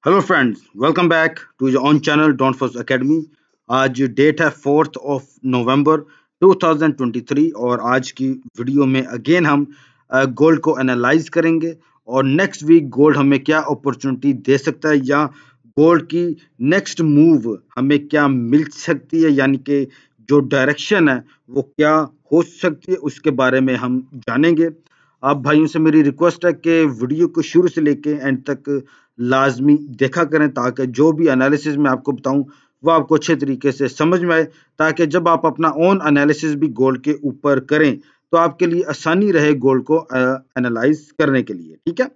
Hello friends, welcome back to your own channel Don Force Academy. आज date है 4 नवंबर 2023 और आज की वीडियो में अगेन हम गोल्ड को एनालाइज करेंगे और नेक्स्ट वीक गोल्ड हमें क्या अपॉर्चुनिटी दे सकता है या गोल्ड की नेक्स्ट मूव हमें क्या मिल सकती है, यानी कि जो डायरेक्शन है वो क्या हो सकती है उसके बारे में हम जानेंगे। आप भाइयों से मेरी रिक्वेस्ट है कि वीडियो को शुरू से लेके एंड तक लाजमी देखा करें ताकि जो भी एनालिसिस मैं आपको बताऊं वो आपको अच्छे तरीके से समझ में आए, ताकि जब आप अपना ओन एनालिसिस भी गोल्ड के ऊपर करें तो आपके लिए आसानी रहे गोल्ड को एनालाइज करने के लिए। ठीक है,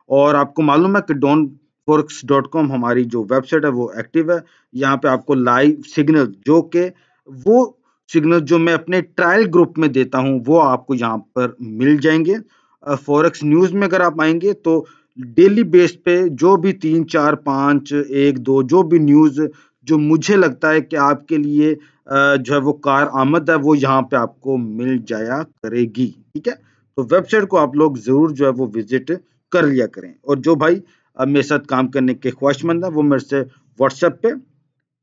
और आपको मालूम है कि donforex.com हमारी जो वेबसाइट है वो एक्टिव है। यहाँ पे आपको लाइव सिग्नल जो कि वो सिग्नल जो मैं अपने ट्रायल ग्रुप में देता हूँ वो आपको यहाँ पर मिल जाएंगे। फॉरेक्स न्यूज़ में अगर आप आएंगे तो डेली बेस पे जो भी 3 4 5 1 2 जो भी न्यूज़ जो मुझे लगता है कि आपके लिए जो है वो कार आमद है वो यहाँ पे आपको मिल जाया करेगी। ठीक है, तो वेबसाइट को आप लोग जरूर जो है वो विजिट कर लिया करें। और जो भाई मेरे साथ काम करने के ख्वाहिशमंद है वो मेरे से व्हाट्सएप पे,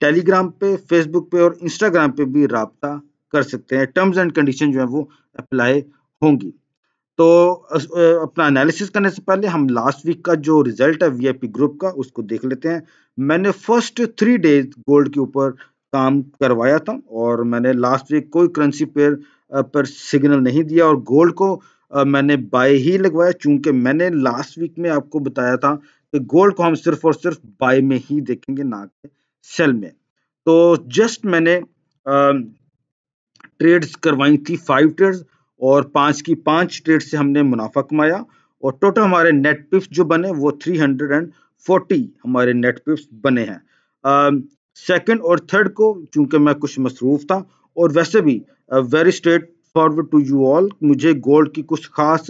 टेलीग्राम पे, फेसबुक पे और इंस्टाग्राम पे भी राब्ता कर सकते हैं। टर्म्स एंड कंडीशन जो है वो अप्लाई होंगी। तो अपना एनालिसिस करने से पहले हम लास्ट वीक का जो रिजल्ट है वीआईपी ग्रुप का उसको देख लेते हैं। मैंने फर्स्ट 3 डेज गोल्ड के ऊपर काम करवाया था और मैंने लास्ट वीक कोई करेंसी पेयर पर सिग्नल नहीं दिया और गोल्ड को मैंने बाय ही लगवाया, चूंकि मैंने लास्ट वीक में आपको बताया था कि गोल्ड को हम सिर्फ और सिर्फ बाय में ही देखेंगे, ना कि सेल में। तो जस्ट मैंने ट्रेड्स करवाई थी 5 ट्रेड्स और 5 की 5 ट्रेड से हमने मुनाफा कमाया और टोटल हमारे नेट पिप्स जो बने वो 340 हमारे नेट पिप्स बने हैं। सेकंड और थर्ड को चूंकि मैं कुछ मसरूफ था और वैसे भी very straightforward to you all, मुझे गोल्ड की कुछ खास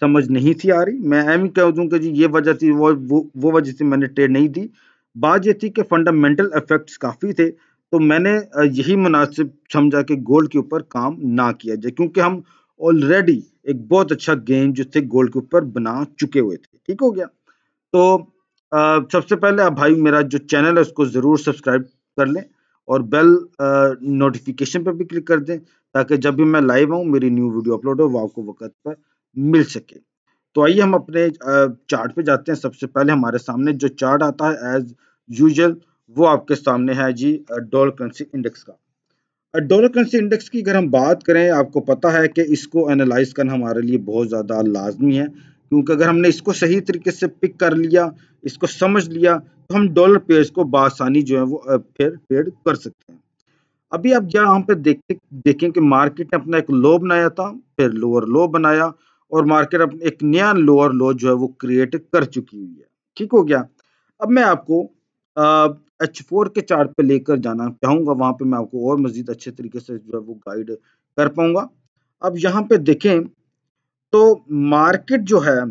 समझ नहीं थी आ रही। मैं एम ही कह दूं कि जी ये वजह थी, वो वजह से मैंने ट्रेड नहीं दी। बात ये थी कि फंडामेंटल इफेक्ट्स काफ़ी थे, तो मैंने यही मुनासिब समझा कि गोल्ड के ऊपर काम ना किया जाए, क्योंकि हम ऑलरेडी एक बहुत अच्छा गेन जो थे गोल्ड के ऊपर बना चुके हुए थे। ठीक हो गया, तो सबसे पहले आप भाई मेरा जो चैनल है उसको ज़रूर सब्सक्राइब कर लें और बेल नोटिफिकेशन पर भी क्लिक कर दें ताकि जब भी मैं लाइव आऊँ मेरी न्यू वीडियो अपलोड हो वो आपको वक्त पर मिल सके। तो आइए हम अपने चार्ट पे जाते हैं। सबसे पहले हमारे सामने जो चार्ट आता है एज यूजुअल वो आपके सामने है जी डॉलर करेंसी इंडेक्स का। डॉलर करेंसी इंडेक्स की अगर हम बात करें, आपको पता है कि इसको एनालाइज करना हमारे लिए बहुत ज़्यादा लाजमी है, क्योंकि अगर हमने इसको सही तरीके से पिक कर लिया, इसको समझ लिया, तो हम डॉलर पेयर्स को बासानी जो है वो फिर ट्रेड कर सकते हैं। अभी आप यहाँ पे देखें कि मार्केट ने अपना एक लो बनाया था, फिर लोअर लो बनाया और मार्केट अपने एक नया लोअर लो जो है वो क्रिएट कर चुकी हुई है। ठीक हो गया, अब मैं आपको H4 के चार्ट पे लेकर जाना चाहूंगा, वहां पे मैं आपको और मजीद अच्छे तरीके से जो है वो गाइड कर पाऊंगा। अब यहाँ पे देखें तो मार्केट जो है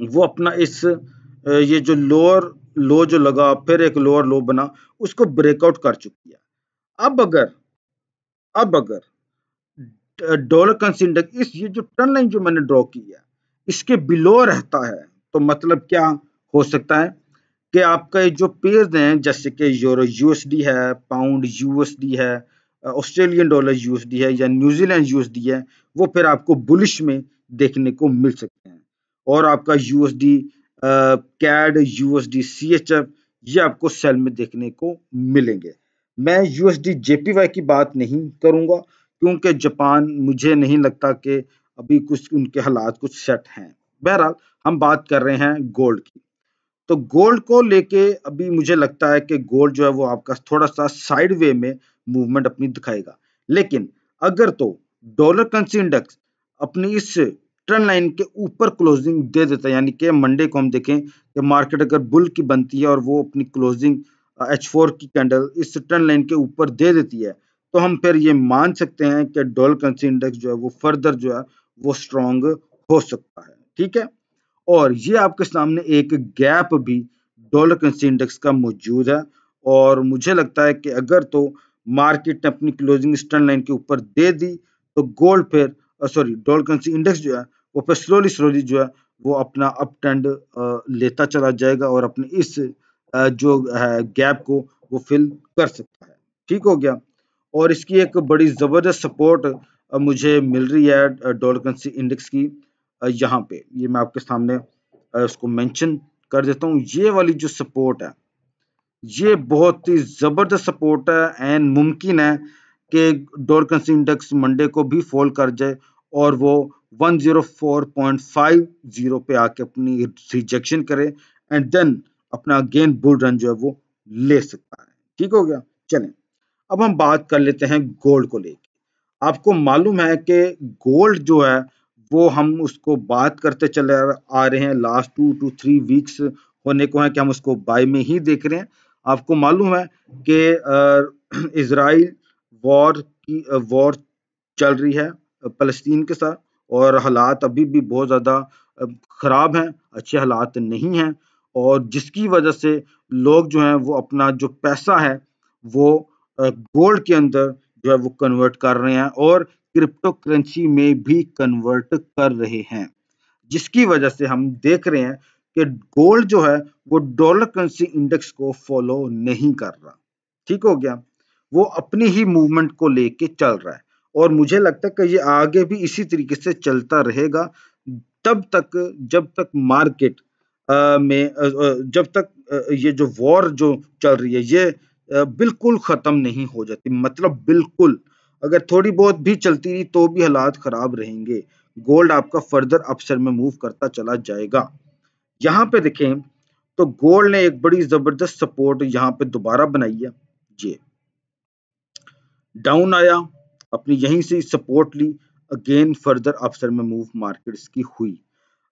वो अपना इस ये जो लोअर लो जो लगा फिर एक लोअर लो बना उसको ब्रेकआउट कर चुकी है। अब अगर डॉलर करेंसी इंडेक्स इस ये जो ट्रेंड लाइन जो मैंने ड्रॉ की है इसके बिलो रहता है, तो मतलब क्या हो सकता है कि आपका ये जो पेयर्स हैं जैसे कि यूरो यूएसडी है, पाउंड यूएसडी है, ऑस्ट्रेलियन डॉलर यूएसडी है या न्यूजीलैंड यूएसडी है, वो फिर आपको बुलिश में देखने को मिल सकते हैं। और आपका यूएसडी कैड, यूएसडी सीएचएफ, ये आपको सेल में देखने को मिलेंगे। मैं यूएसडी जेपीवाई की बात नहीं करूंगा क्योंकि जापान मुझे नहीं लगता कि अभी कुछ उनके हालात कुछ सेट हैं। बहरहाल हम बात कर रहे हैं गोल्ड की। तो गोल्ड को लेके अभी मुझे लगता है कि गोल्ड जो है वो आपका थोड़ा सा साइड वे में मूवमेंट अपनी दिखाएगा, लेकिन अगर तो डॉलर करेंसी इंडेक्स अपनी इस ट्रेंड लाइन के ऊपर क्लोजिंग दे देता है, यानी कि मंडे को हम देखें कि मार्केट अगर बुल की बनती है और वो अपनी क्लोजिंग H4 की कैंडल इस ट्रेंड लाइन के ऊपर दे देती है, तो हम फिर ये मान सकते हैं कि डॉलर करेंसी इंडेक्स जो है वो फर्दर जो है वो स्ट्रॉन्ग हो सकता है। ठीक है, और ये आपके सामने एक गैप भी डॉलर करेंसी इंडेक्स का मौजूद है और मुझे लगता है कि अगर तो मार्केट ने अपनी क्लोजिंग ट्रेंड लाइन के ऊपर दे दी तो गोल्ड फिर डॉलर करेंसी इंडेक्स जो है वो फिर स्लोली स्लोली जो है वो अपना अप ट्रेंड लेता चला जाएगा और अपने इस जो है गैप को वो फिल कर सकता है। ठीक हो गया। और इसकी एक बड़ी ज़बरदस्त सपोर्ट मुझे मिल रही है डॉलर करेंसी इंडेक्स की यहाँ पे। ये मैं आपके सामने उसको मेंशन कर देता हूँ। ये वाली जो सपोर्ट है ये बहुत ही ज़बरदस्त सपोर्ट है एंड मुमकिन है कि डॉलर करेंसी इंडेक्स मंडे को भी फॉल कर जाए और वो 104.50 पे आके अपनी रिजेक्शन करे एंड देन अपना अगेन बुल रन जो है वो ले सकता है। ठीक हो गया। चलें अब हम बात कर लेते हैं गोल्ड को लेके। आपको मालूम है कि गोल्ड जो है वो हम उसको बात करते चले आ रहे हैं लास्ट 2 to 3 वीक्स होने को है कि हम उसको बाय में ही देख रहे हैं। आपको मालूम है कि इजराइल वॉर चल रही है फ़लस्तीन के साथ और हालात अभी भी बहुत ज़्यादा ख़राब हैं, अच्छे हालात नहीं हैं और जिसकी वजह से लोग जो हैं वो अपना जो पैसा है वो गोल्ड के अंदर जो है वो कन्वर्ट कर रहे हैं और क्रिप्टो करेंसी में भी कन्वर्ट कर रहे हैं। जिसकी वजह से हम देख रहे हैं कि गोल्ड जो है वो डॉलर करेंसी इंडेक्स को फॉलो नहीं कर रहा। ठीक हो गया। वो अपनी ही मूवमेंट को लेके चल रहा है और मुझे लगता है कि ये आगे भी इसी तरीके से चलता रहेगा तब तक जब तक मार्केट जब तक ये जो वॉर जो चल रही है ये बिल्कुल खत्म नहीं हो जाती। मतलब बिल्कुल अगर थोड़ी बहुत भी चलती रही तो भी हालात खराब रहेंगे। गोल्ड आपका फर्दर अपसाइड में मूव करता चला जाएगा। यहाँ पे देखें तो गोल्ड ने एक बड़ी जबरदस्त सपोर्ट यहाँ पे दोबारा बनाई है। जी डाउन आया, अपनी यहीं से सपोर्ट ली, अगेन फर्दर अपसाइड में मूव मार्केट इसकी हुई।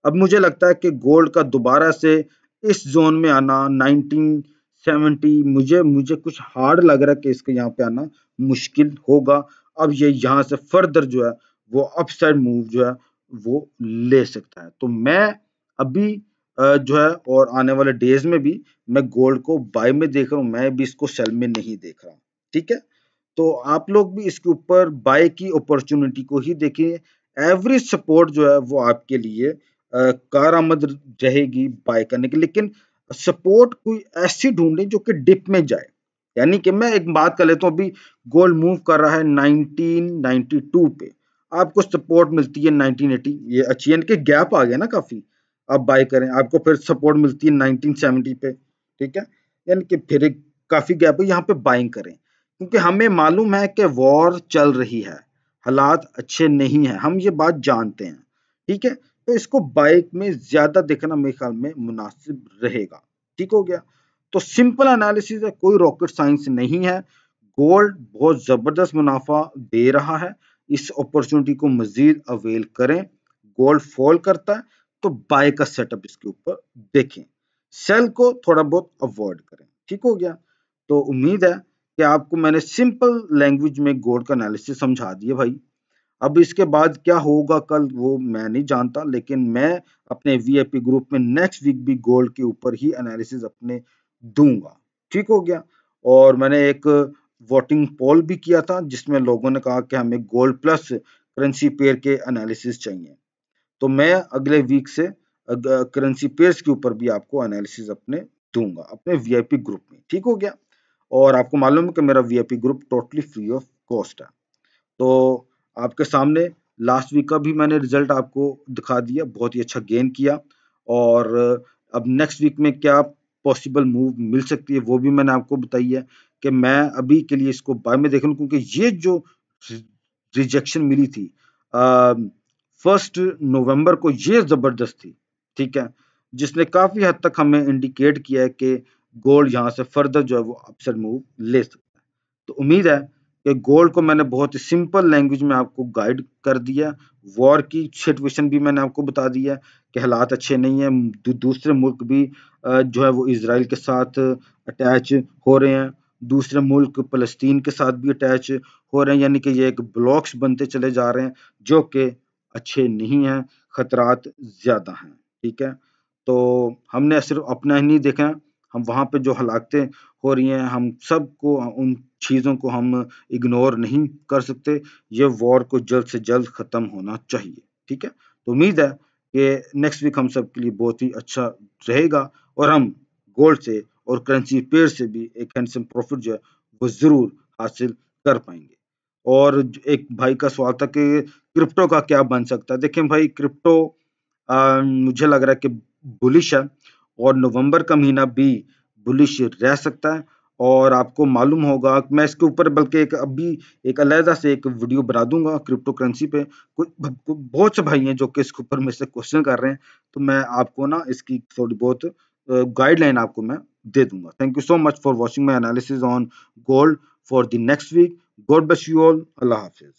अब मुझे लगता है कि गोल्ड का दोबारा से इस जोन में आना 1970 मुझे कुछ हार्ड लग रहा है कि इसके यहाँ पे आना मुश्किल होगा। अब ये यहाँ से फर्दर जो है वो अपसाइड मूव जो है वो ले सकता है। तो मैं अभी जो है और आने वाले डेज में भी मैं गोल्ड को बाय में देख रहा हूँ, मैं भी इसको सेल में नहीं देख रहा हूँ। ठीक है। तो आप लोग भी इसके ऊपर बाय की अपॉर्चुनिटी को ही देखिए। एवरेज सपोर्ट जो है वो आपके लिए कारआमद रहेगी बाय करने की, लेकिन सपोर्ट कोई ऐसी ढूंढे जो कि डिप में जाए। यानी कि मैं एक बात कर लेता हूँ, अभी गोल्ड मूव कर रहा है 1992 पे, आपको सपोर्ट मिलती है 1980, ये अच्छी यानी कि गैप आ गया ना काफी। आप बाय करें, आपको फिर सपोर्ट मिलती है 1970 पे। ठीक है। यानी कि फिर एक काफी गैप है, यहाँ पे बाइंग करें क्योंकि हमें मालूम है कि वॉर चल रही है, हालात अच्छे नहीं है, हम ये बात जानते हैं। ठीक है। तो इसको बाइक में ज्यादा देखना मेरे ख्याल में मुनासिब रहेगा। ठीक हो गया। तो सिंपल एनालिसिस है, कोई रॉकेट साइंस नहीं है। गोल्ड बहुत जबरदस्त मुनाफा दे रहा है, इस अपॉर्चुनिटी को मजीद अवेल करें। गोल्ड फॉल करता है तो बाय का सेटअप इसके ऊपर देखें, सेल को थोड़ा बहुत अवॉइड करें। ठीक हो गया। तो उम्मीद है कि आपको मैंने सिंपल लैंग्वेज में गोल्ड का एनालिसिस समझा दिया भाई। अब इसके बाद क्या होगा कल वो मैं नहीं जानता, लेकिन मैं अपने वीआईपी ग्रुप में नेक्स्ट वीक भी गोल्ड के ऊपर ही एनालिसिस अपने दूंगा। ठीक हो गया। और मैंने एक वोटिंग पोल भी किया था जिसमें लोगों ने कहा कि हमें गोल्ड प्लस करेंसी पेयर के एनालिसिस चाहिए, तो मैं अगले वीक से करेंसी पेयर्स के ऊपर भी आपको एनालिसिस अपने दूंगा अपने वीआईपी ग्रुप में। ठीक हो गया। और आपको मालूम है कि मेरा VIP group totally free of cost है। तो आपके सामने लास्ट वीक का भी मैंने रिजल्ट आपको दिखा दिया, बहुत ही अच्छा गेन किया। और अब नेक्स्ट वीक में क्या पॉसिबल मूव मिल सकती है वो भी मैंने आपको बताई है कि मैं अभी के लिए इसको बाय में देख लूं, क्योंकि ये जो रिजेक्शन मिली थी 1 नवंबर को ये जबरदस्त थी। ठीक है। जिसने काफी हद तक हमें इंडिकेट किया है कि गोल्ड यहाँ से फर्दर जो है वो अपसाइड मूव ले सकता है। तो उम्मीद है कि गोल्ड को मैंने बहुत ही सिंपल लैंग्वेज में आपको गाइड कर दिया। वॉर की सिचुएशन भी मैंने आपको बता दिया कि हालात अच्छे नहीं है, दूसरे मुल्क भी जो है वो इजराइल के साथ अटैच हो रहे हैं, दूसरे मुल्क फलस्तीन के साथ भी अटैच हो रहे हैं, यानी कि ये एक ब्लॉक्स बनते चले जा रहे हैं जो कि अच्छे नहीं हैं, खतरात ज्यादा हैं। ठीक है। तो हमने सिर्फ अपना ही नहीं देखा, हम वहां पे जो हालातें हो रही हैं हम सबको उन चीज़ों को हम इग्नोर नहीं कर सकते। ये वॉर को जल्द से जल्द ख़त्म होना चाहिए। ठीक है। तो उम्मीद है कि नेक्स्ट वीक हम सब के लिए बहुत ही अच्छा रहेगा और हम गोल्ड से और करेंसी पेयर से भी एक हैंडसम प्रॉफिट जो है वो ज़रूर हासिल कर पाएंगे। और एक भाई का सवाल था कि क्रिप्टो का क्या बन सकता है। देखें भाई, क्रिप्टो मुझे लग रहा है कि बुलिश है और नवंबर का महीना भी बुलिश रह सकता है। और आपको मालूम होगा, मैं इसके ऊपर बल्कि एक अभी एक अलहदा से एक वीडियो बना दूंगा क्रिप्टो करेंसी पे। बहुत से भाई हैं जो कि इसके ऊपर मेरे से क्वेश्चन कर रहे हैं, तो मैं आपको ना इसकी थोड़ी बहुत गाइडलाइन आपको मैं दे दूंगा। Thank you so much for watching my analysis on gold for the next week. God bless you all. अल्लाह हाफिज।